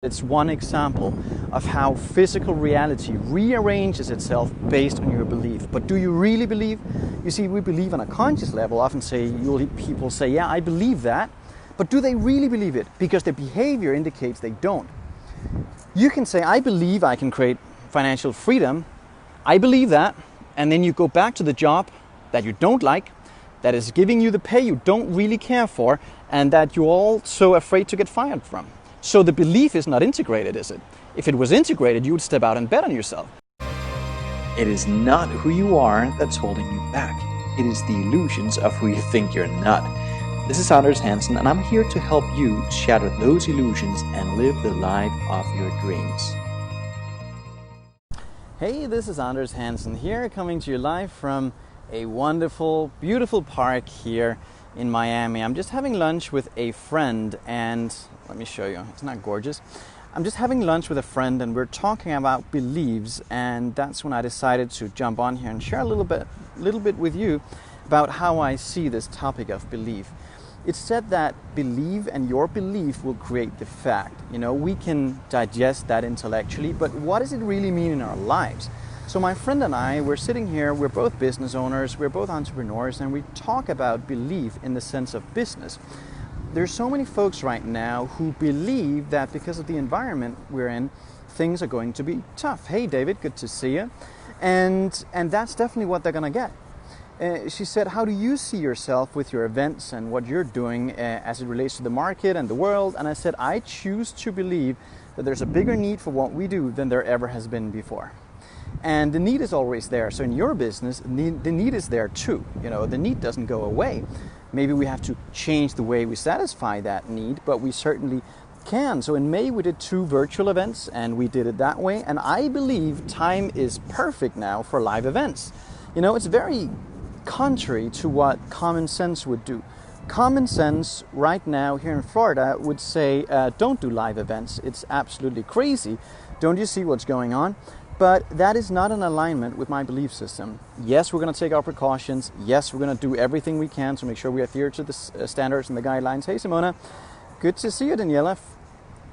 It's one example of how physical reality rearranges itself based on your belief. But do you really believe? You see, we believe on a conscious level. Often people say, yeah, I believe that. But do they really believe it? Because their behavior indicates they don't. You can say, I believe I can create financial freedom. I believe that. And then you go back to the job that you don't like, that is giving you the pay you don't really care for, and that you're also afraid to get fired from. So the belief is not integrated, is it? If it was integrated, you would step out and bet on yourself. It is not who you are that's holding you back. It is the illusions of who you think you're not. This is Hansen, and I'm here to help you shatter those illusions and live the life of your dreams. Hey, this is Hansen here, coming to you live from a wonderful, beautiful park here in Miami. I'm just having lunch with a friend, and let me show you. It's not gorgeous. I'm just having lunch with a friend, and we're talking about beliefs, and that's when I decided to jump on here and share a little bit with you about how I see this topic of belief. It's said that belief and your belief will create the fact. You know, we can digest that intellectually, but what does it really mean in our lives? So my friend and I, we're sitting here, we're both business owners, we're both entrepreneurs, and we talk about belief in the sense of business. There's so many folks right now who believe that because of the environment we're in, things are going to be tough. Hey David, good to see you. And that's definitely what they're going to get. She said, how do you see yourself with your events and what you're doing as it relates to the market and the world? And I said, I choose to believe that there's a bigger need for what we do than there ever has been before. And the need is always there. So in your business, the need is there too. You know, the need doesn't go away. Maybe we have to change the way we satisfy that need, but we certainly can. So in May, we did 2 virtual events, and we did it that way. And I believe time is perfect now for live events. You know, it's very contrary to what common sense would do. Common sense right now here in Florida would say, don't do live events. It's absolutely crazy. Don't you see what's going on? But that is not in alignment with my belief system. Yes, we're going to take our precautions. Yes, we're going to do everything we can to make sure we adhere to the standards and the guidelines. Hey, Simona. Good to see you, Daniela,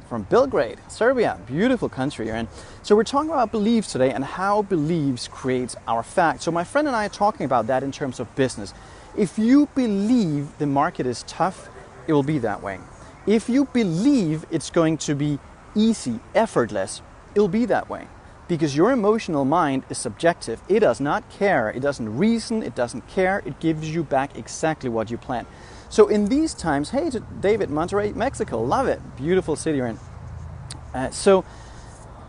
from Belgrade, Serbia. Beautiful country you're in. So we're talking about beliefs today and how beliefs create our facts. So my friend and I are talking about that in terms of business. If you believe the market is tough, it will be that way. If you believe it's going to be easy, effortless, it'll be that way. Because your emotional mind is subjective. It does not care. It doesn't reason. It doesn't care. It gives you back exactly what you planned. So in these times, hey, to David, Monterrey, Mexico, love it. Beautiful city you're in. So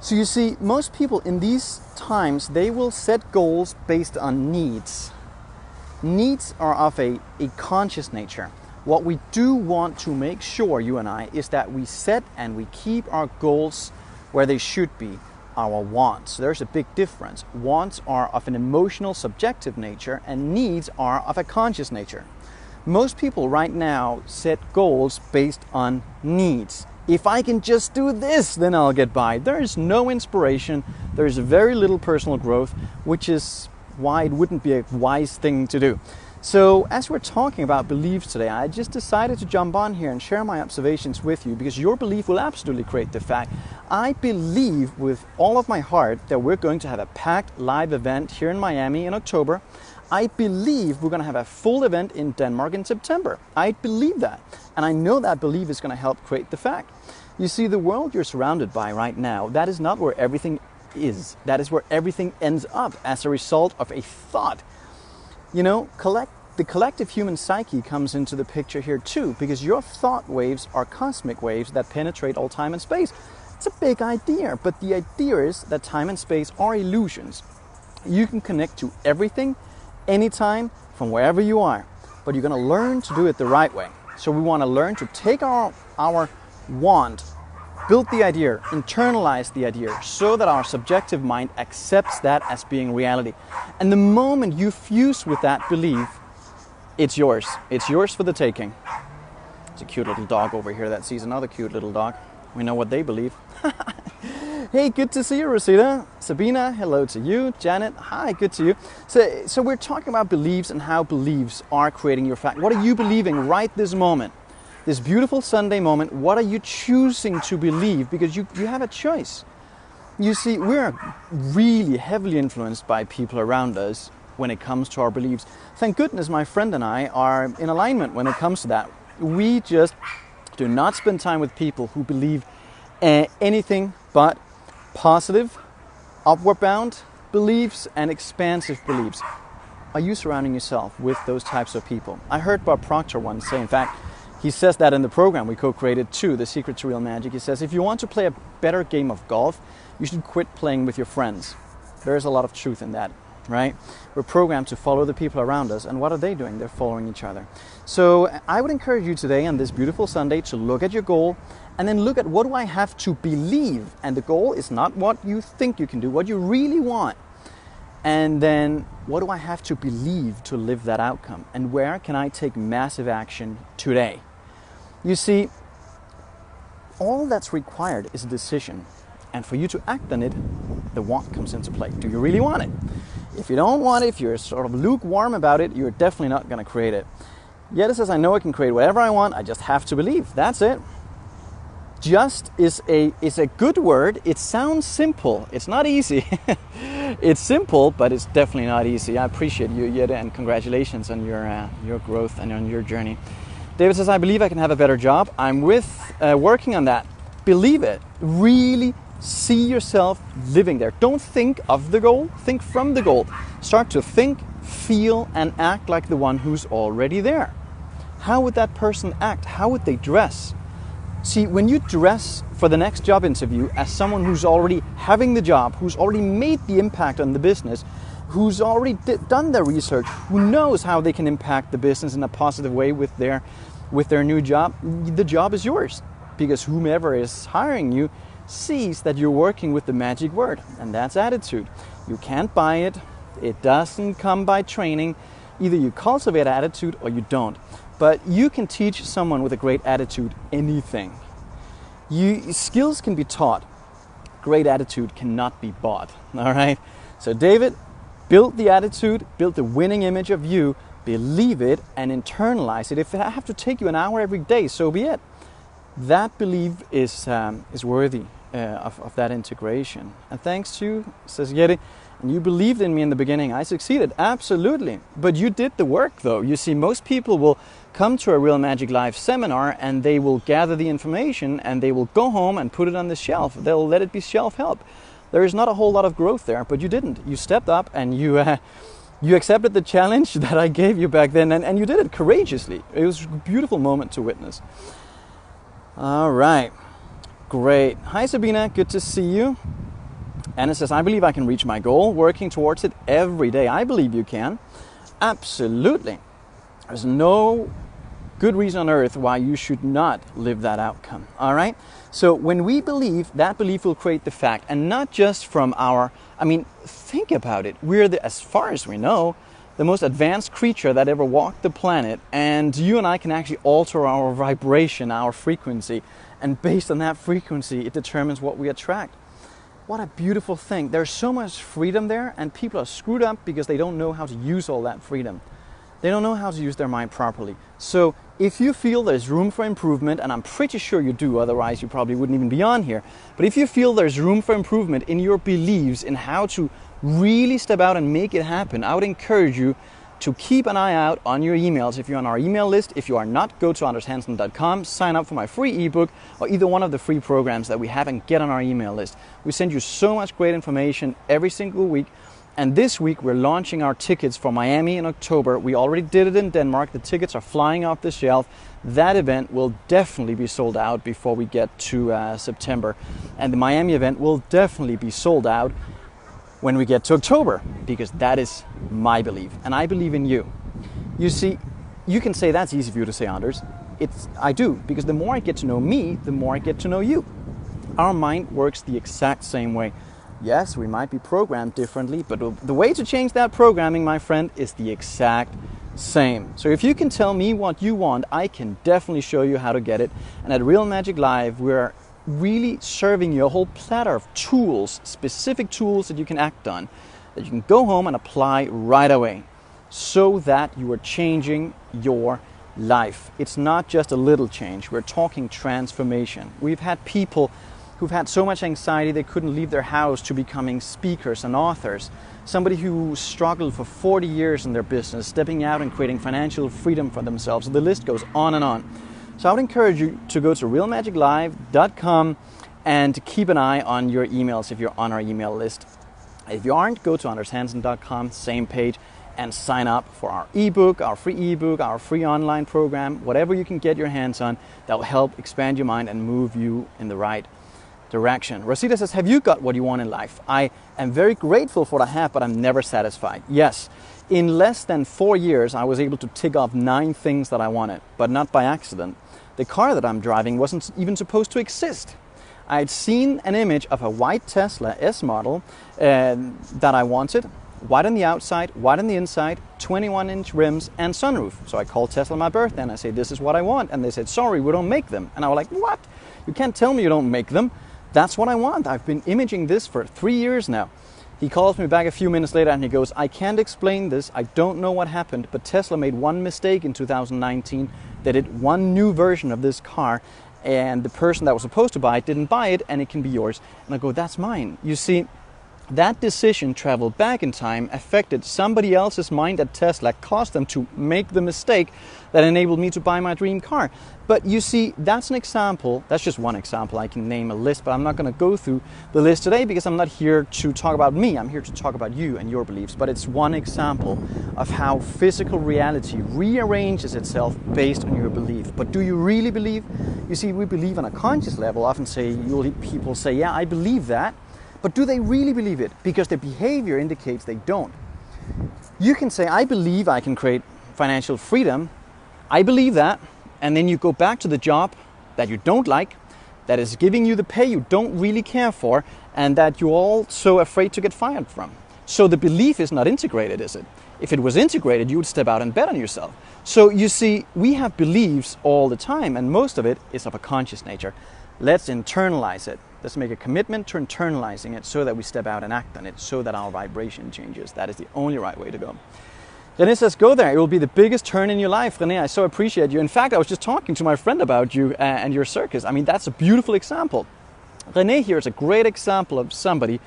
you see, most people in these times, they will set goals based on needs. Needs are of a conscious nature. What we do want to make sure, you and I, is that we set and we keep our goals where they should be. Our wants. There's a big difference. Wants are of an emotional, subjective nature, and needs are of a conscious nature. Most people right now set goals based on needs. If I can just do this, then I'll get by. There is no inspiration. There's very little personal growth, which is why it wouldn't be a wise thing to do. So as we're talking about beliefs today, I just decided to jump on here and share my observations with you, because your belief will absolutely create the fact. I believe with all of my heart that we're going to have a packed live event here in Miami in October. I believe we're going to have a full event in Denmark in September. I believe that. And I know that belief is going to help create the fact. You see, the world you're surrounded by right now, that is not where everything is. That is where everything ends up as a result of a thought. You know, the collective human psyche comes into the picture here too, because your thought waves are cosmic waves that penetrate all time and space. It's a big idea, but the idea is that time and space are illusions. You can connect to everything, anytime, from wherever you are, but you're going to learn to do it the right way. So we want to learn to take our want, build the idea, internalize the idea, so that our subjective mind accepts that as being reality. And the moment you fuse with that belief, it's yours. It's yours for the taking. It's a cute little dog over here that sees another cute little dog. We know what they believe. Hey, good to see you, Rosita. Sabina, hello to you. Janet, hi, good to you. So we're talking about beliefs and how beliefs are creating your fact. What are you believing right this moment? this beautiful Sunday moment, what are you choosing to believe? Because you have a choice. You see, we're really heavily influenced by people around us when it comes to our beliefs. Thank goodness my friend and I are in alignment when it comes to that. We just do not spend time with people who believe anything but positive, upward bound beliefs and expansive beliefs. Are you surrounding yourself with those types of people? I heard Bob Proctor once say, in fact, he says that in the program we co-created too, The Secret to Real Magic. He says, if you want to play a better game of golf, you should quit playing with your friends. There's a lot of truth in that, right? We're programmed to follow the people around us, and what are they doing? They're following each other. So I would encourage you today on this beautiful Sunday to look at your goal and then look at, what do I have to believe? And the goal is not what you think you can do, what you really want. And then what do I have to believe to live that outcome? And where can I take massive action today? You see, all that's required is a decision. And for you to act on it, the want comes into play. Do you really want it? If you don't want it, if you're sort of lukewarm about it, you're definitely not going to create it. Yet it says, I know I can create whatever I want, I just have to believe. That's it. Just is a good word. It sounds simple. It's not easy. It's simple, but it's definitely not easy. I appreciate you, Jette, and congratulations on your growth and on your journey. David says, I believe I can have a better job. I'm working on that. Believe it. Really see yourself living there. Don't think of the goal. Think from the goal. Start to think, feel, and act like the one who's already there. How would that person act? How would they dress? See, when you dress for the next job interview as someone who's already having the job, who's already made the impact on the business, who's already done their research, who knows how they can impact the business in a positive way with their new job, the job is yours. Because whomever is hiring you sees that you're working with the magic word, and that's attitude. You can't buy it. It doesn't come by training. Either you cultivate attitude or you don't. But you can teach someone with a great attitude anything. Skills can be taught. Great attitude cannot be bought. All right? So David, build the attitude, build the winning image of you, believe it, and internalize it. If I have to take you an hour every day, so be it. That belief is worthy of that integration. And thanks to you, says Jette, and you believed in me in the beginning. I succeeded, absolutely. But you did the work, though. You see, most people will come to a Real Magic Live seminar and they will gather the information and they will go home and put it on the shelf. They'll let it be shelf help. There is not a whole lot of growth there, but you didn't. You stepped up and you accepted the challenge that I gave you back then, and you did it courageously. It was a beautiful moment to witness. All right, great. Hi Sabina, good to see you. Anna says, I believe I can reach my goal, working towards it every day. I believe you can. Absolutely. There's no good reason on earth why you should not live that outcome. All right? So when we believe, that belief will create the fact. And not just from think about it. We're, as far as we know, the most advanced creature that ever walked the planet. And you and I can actually alter our vibration, our frequency. And based on that frequency, it determines what we attract. What a beautiful thing. There's so much freedom there, and people are screwed up because they don't know how to use all that freedom. They don't know how to use their mind properly. So if you feel there's room for improvement, and I'm pretty sure you do, otherwise you probably wouldn't even be on here, but if you feel there's room for improvement in your beliefs, in how to really step out and make it happen, I would encourage you to keep an eye out on your emails. If you're on our email list, if you are not, go to AndersHansen.com, sign up for my free ebook or either one of the free programs that we have and get on our email list. We send you so much great information every single week. And this week we're launching our tickets for Miami in October. We already did it in Denmark. The tickets are flying off the shelf. That event will definitely be sold out before we get to September. And the Miami event will definitely be sold out when we get to October, because that is my belief, and I believe in you. You see, you can say that's easy for you to say, Anders. I do, because the more I get to know me, the more I get to know you. Our mind works the exact same way. Yes, we might be programmed differently, but the way to change that programming, my friend, is the exact same. So if you can tell me what you want, I can definitely show you how to get it. And at Real Magic Live, we're really serving you a whole platter of tools, specific tools that you can act on, that you can go home and apply right away, so that you are changing your life. It's not just a little change. We're talking transformation. We've had people who've had so much anxiety they couldn't leave their house to becoming speakers and authors. Somebody who struggled for 40 years in their business, stepping out and creating financial freedom for themselves. The list goes on and on. So I would encourage you to go to realmagiclive.com and keep an eye on your emails if you're on our email list. If you aren't, go to andershansen.com, same page, and sign up for our ebook, our free ebook, our free online program, whatever you can get your hands on that will help expand your mind and move you in the right direction. Rosita says, have you got what you want in life? I am very grateful for what I have, but I'm never satisfied. Yes, in less than 4 years, I was able to tick off 9 things that I wanted, but not by accident. The car that I'm driving wasn't even supposed to exist. I had seen an image of a white Tesla S model that I wanted, white on the outside, white on the inside, 21-inch rims and sunroof. So I called Tesla my birthday and I said, this is what I want. And they said, sorry, we don't make them. And I was like, what? You can't tell me you don't make them. That's what I want. I've been imaging this for 3 years now. He calls me back a few minutes later and he goes, I can't explain this. I don't know what happened, but Tesla made one mistake in 2019. They did one new version of this car and the person that was supposed to buy it didn't buy it and it can be yours. And I go, that's mine. You see, that decision traveled back in time, affected somebody else's mind at Tesla, caused them to make the mistake that enabled me to buy my dream car. But you see, that's an example, that's just one example. I can name a list, but I'm not going to go through the list today because I'm not here to talk about me. I'm here to talk about you and your beliefs. But it's one example of how physical reality rearranges itself based on your belief. But do you really believe? You see, we believe on a conscious level. Often you'll hear people say, yeah, I believe that. But do they really believe it? Because their behavior indicates they don't. You can say, I believe I can create financial freedom. I believe that. And then you go back to the job that you don't like, that is giving you the pay you don't really care for, and that you're also afraid to get fired from. So the belief is not integrated, is it? If it was integrated, you would step out and bet on yourself. So you see, we have beliefs all the time, and most of it is of a conscious nature. Let's internalize it. Let's make a commitment to internalizing it so that we step out and act on it, so that our vibration changes. That is the only right way to go. René says, go there. It will be the biggest turn in your life. René, I so appreciate you. In fact, I was just talking to my friend about you and your circus. I mean, that's a beautiful example. René here is a great example of somebody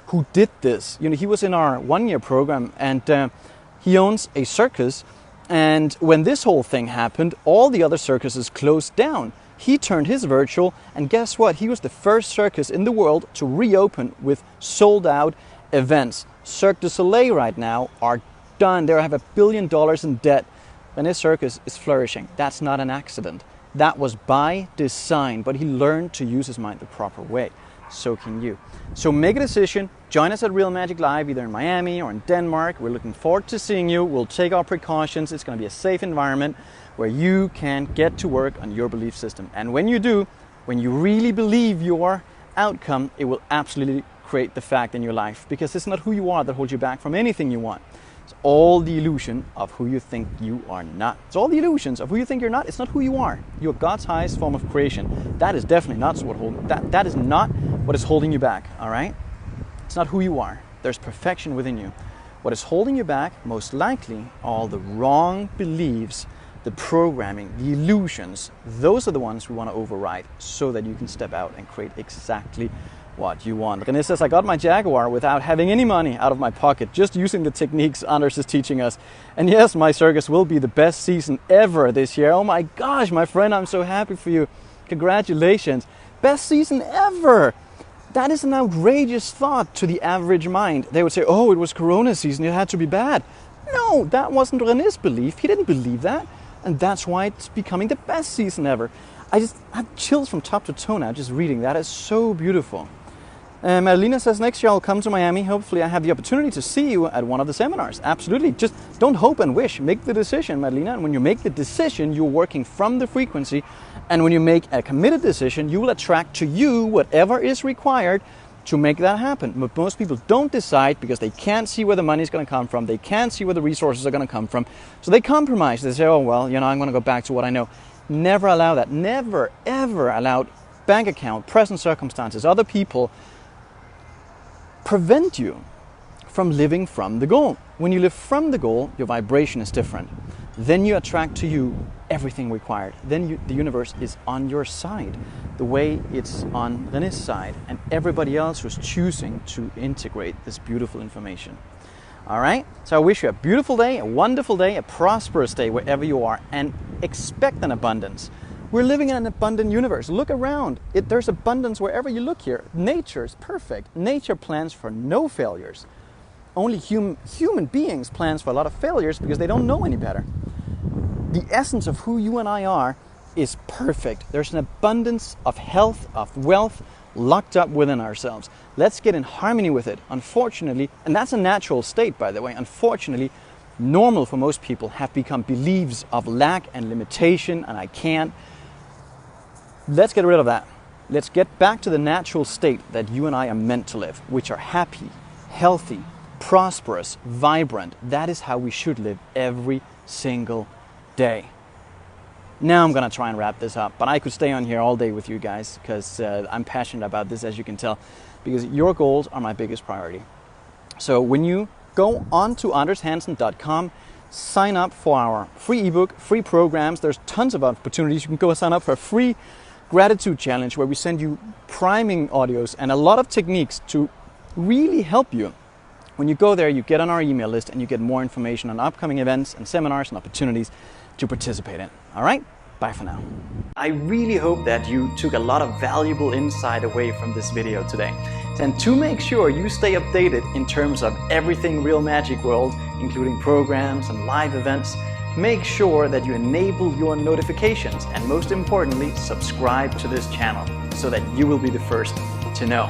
who did this. You know, he was in our one-year program and he owns a circus. And when this whole thing happened, all the other circuses closed down. He turned his virtual, and guess what? He was the first circus in the world to reopen with sold-out events. Cirque du Soleil right now are done. They have $1 billion in debt, and his circus is flourishing. That's not an accident. That was by design, but he learned to use his mind the proper way. So can you. So make a decision. Join us at Real Magic Live, either in Miami or in Denmark. We're looking forward to seeing you. We'll take our precautions. It's going to be a safe environment where you can get to work on your belief system. And when you do, when you really believe your outcome, it will absolutely create the fact in your life, because it's not who you are that holds you back from anything you want. It's all the illusion of who you think you are not. It's all the illusions of who you think you're not. It's not who you are. You're God's highest form of creation. That is definitely not that is not what is holding you back, all right? It's not who you are. There's perfection within you. What is holding you back, most likely, all the wrong beliefs, the programming, the illusions. Those are the ones we want to override so that you can step out and create exactly what you want. René says, I got my Jaguar without having any money out of my pocket, just using the techniques Anders is teaching us. And yes, my circus will be the best season ever this year. Oh my gosh, my friend, I'm so happy for you. Congratulations. Best season ever. That is an outrageous thought to the average mind. They would say, oh, it was Corona season, it had to be bad. No, that wasn't René's belief. He didn't believe that. And that's why it's becoming the best season ever. I just have chills from top to toe now just reading that. It's so beautiful. Marilena says, next year I'll come to Miami. Hopefully I have the opportunity to see you at one of the seminars. Absolutely. Just don't hope and wish. Make the decision, Marilena. And when you make the decision, you're working from the frequency. And when you make a committed decision, you will attract to you whatever is required to make that happen. But most people don't decide because they can't see where the money is going to come from. They can't see where the resources are going to come from. So they compromise. They say, oh, well, you know, I'm going to go back to what I know. Never allow that. Never, ever allow bank account, present circumstances, other people prevent you from living from the goal. When you live from the goal, your vibration is different. then you attract to you everything required. Then the universe is on your side, the way it's on René's side, and everybody else who's choosing to integrate this beautiful information. All right? So I wish you a beautiful day, a wonderful day, a prosperous day wherever you are, and expect an abundance. We're living in an abundant universe. Look around. There's abundance wherever you look here. Nature is perfect. Nature plans for no failures. Only human beings plans for a lot of failures because they don't know any better. The essence of who you and I are is perfect. There's an abundance of health, of wealth locked up within ourselves. Let's get in harmony with it. Unfortunately, and that's a natural state, by the way, unfortunately, normal for most people have become beliefs of lack and limitation and I can't. Let's get rid of that. Let's get back to the natural state that you and I are meant to live, which are happy, healthy, prosperous, vibrant. That is how we should live every single day. Now I'm going to try and wrap this up, but I could stay on here all day with you guys because I'm passionate about this, as you can tell, because your goals are my biggest priority. So when you go on to AndersHansen.com, sign up for our free ebook, free programs. There's tons of opportunities. You can go sign up for a free gratitude challenge where we send you priming audios and a lot of techniques to really help you. When you go there, you get on our email list and you get more information on upcoming events and seminars and opportunities to participate in. All right? Bye for now. I really hope that you took a lot of valuable insight away from this video today. And to make sure you stay updated in terms of everything Real Magic World, including programs and live events, make sure that you enable your notifications and most importantly, subscribe to this channel so that you will be the first to know.